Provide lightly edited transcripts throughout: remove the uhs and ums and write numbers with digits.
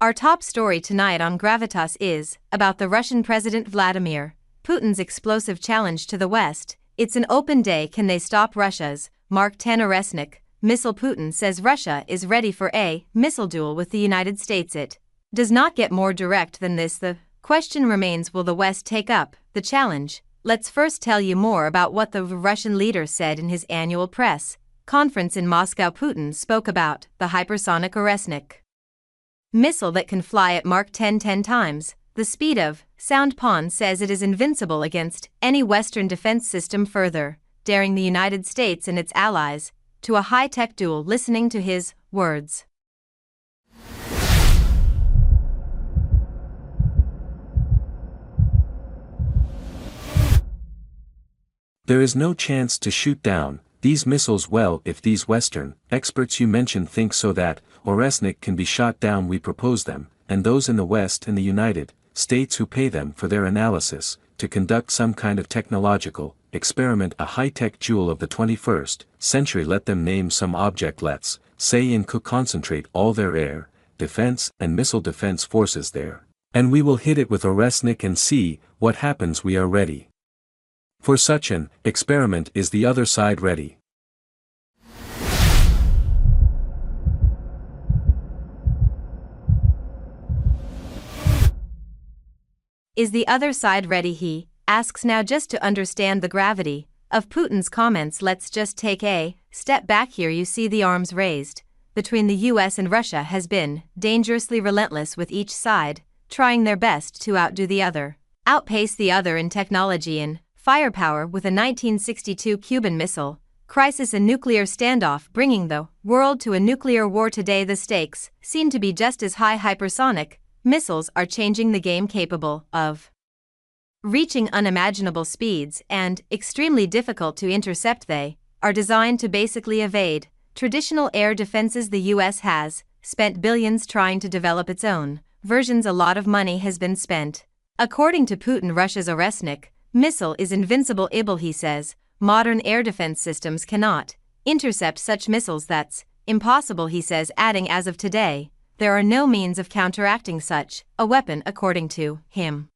Our top story tonight on Gravitas is about the Russian President Vladimir Putin's explosive challenge to the West. It's an open day. Can they stop Russia's Mach-10 Oreshnik missile? Putin says Russia is ready for a missile duel with the United States. It does not get more direct than this. The question remains, will the West take up the challenge? Let's first tell you more about what the Russian leader said in his annual press conference in Moscow. Putin spoke about the hypersonic Oreshnik missile that can fly at Mach 10 times the speed of sound. Putin says it is invincible against any Western defense system, further daring the United States and its allies to a high-tech duel. Listening to his words. There is no chance to shoot down these missiles. Well, if these Western experts you mentioned think so that Oreshnik can be shot down, we propose them, and those in the West and the United States who pay them for their analysis, to conduct some kind of technological experiment, a high-tech jewel of the 21st century. Let them name some object, let's say, and concentrate all their air defense and missile defense forces there, and we will hit it with Oreshnik and see what happens. We are ready for such an experiment. Is the other side ready? Is the other side ready? He asks. Now, just to understand the gravity of Putin's comments, let's just take a step back here. You see the arms raised between the US and Russia has been dangerously relentless, with each side trying their best to outdo the other, outpace the other in technology and firepower, with a 1962 Cuban Missile Crisis, a nuclear standoff bringing the world to a nuclear war. Today the stakes seem to be just as high. Hypersonic missiles are changing the game, capable of reaching unimaginable speeds and extremely difficult to intercept. They are designed to basically evade traditional air defenses. The US has spent billions trying to develop its own versions. A lot of money has been spent. According to Putin, Russia's Oreshnik missile is invincible. He says modern air defense systems cannot intercept such missiles. That's impossible, he says, adding, as of today, there are no means of counteracting such a weapon, according to him.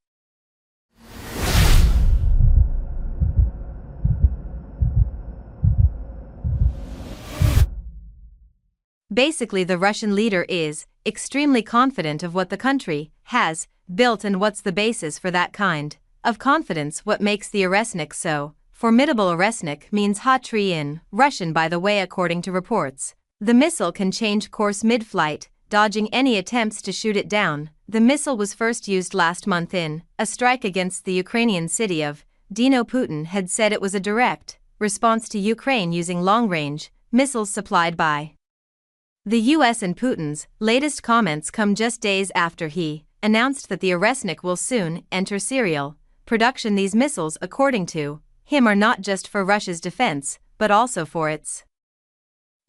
Basically, the Russian leader is extremely confident of what the country has built. And what's the basis for that kind of confidence? What makes the Oreshnik so formidable? Oreshnik means hot tree in Russian, by the way. According to reports, the missile can change course mid-flight, dodging any attempts to shoot it down. The missile was first used last month in a strike against the Ukrainian city of Dnipro. Putin had said it was a direct response to Ukraine using long-range missiles supplied by the US. And Putin's latest comments come just days after he announced that the Oreshnik will soon enter serial production. These missiles, according to him, are not just for Russia's defense, but also for its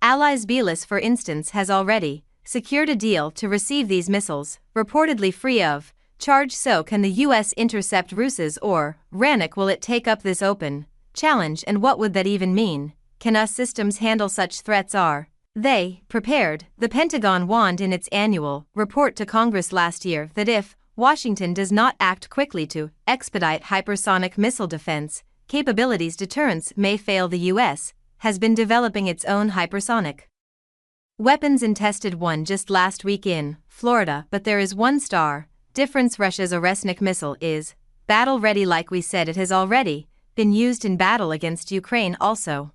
allies. Belarus, for instance, has already secured a deal to receive these missiles, reportedly free of charge. So can the US intercept Russia's Oreshnik? Will it take up this open challenge, and what would that even mean? Can US systems handle such threats? Are they prepared? The Pentagon warned in its annual report to Congress last year that if Washington does not act quickly to expedite hypersonic missile defense capabilities, deterrence may fail. The US has been developing its own hypersonic weapons and tested one just last week in Florida, but there is one star difference. Russia's Oreshnik missile is battle-ready. Like we said, it has already been used in battle against Ukraine also.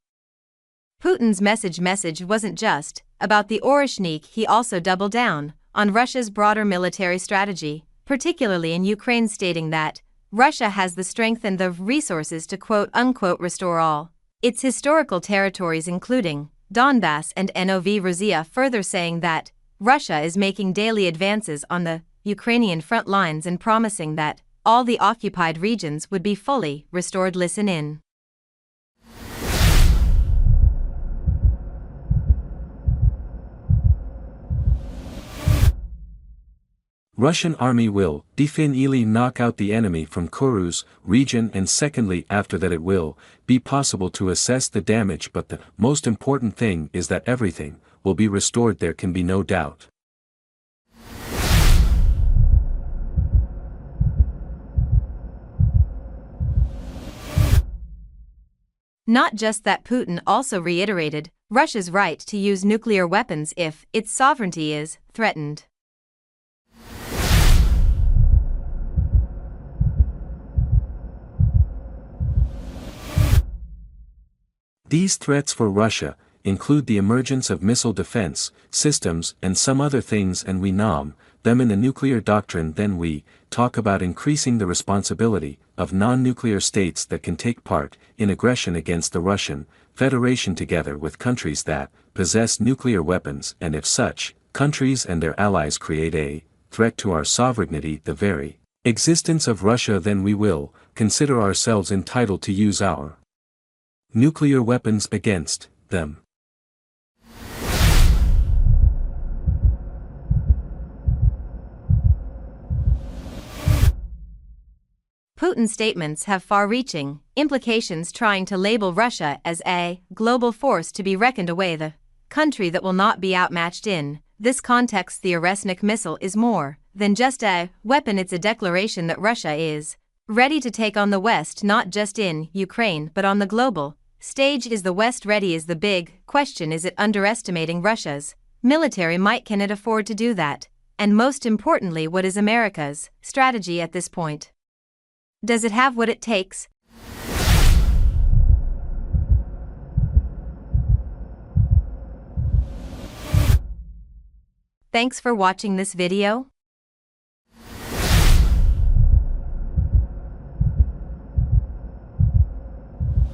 Putin's message wasn't just about the Oreshnik. He also doubled down on Russia's broader military strategy, particularly in Ukraine, stating that Russia has the strength and the resources to quote-unquote restore all its historical territories, including Donbass and Novorossiya, further saying that Russia is making daily advances on the Ukrainian front lines and promising that all the occupied regions would be fully restored. Listen in. Russian army will definitely knock out the enemy from Kursk region, and secondly, after that it will be possible to assess the damage, but the most important thing is that everything will be restored. There can be no doubt. Not just that, Putin also reiterated Russia's right to use nuclear weapons if its sovereignty is threatened. These threats for Russia include the emergence of missile defense systems and some other things, and we nom them in the nuclear doctrine. Then we talk about increasing the responsibility of non-nuclear states that can take part in aggression against the Russian Federation together with countries that possess nuclear weapons, and if such countries and their allies create a threat to our sovereignty, the very existence of Russia, then we will consider ourselves entitled to use our nuclear weapons against them. Putin's statements have far-reaching implications, trying to label Russia as a global force to be reckoned with, the country that will not be outmatched in this context. The Oreshnik missile is more than just a weapon, it's a declaration that Russia is ready to take on the West, not just in Ukraine but on the global stage. Is the West ready is the big question. Is it underestimating Russia's military might? Can it afford to do that? And most importantly, what is America's strategy at this point? Does it have what it takes? Thanks for watching this video.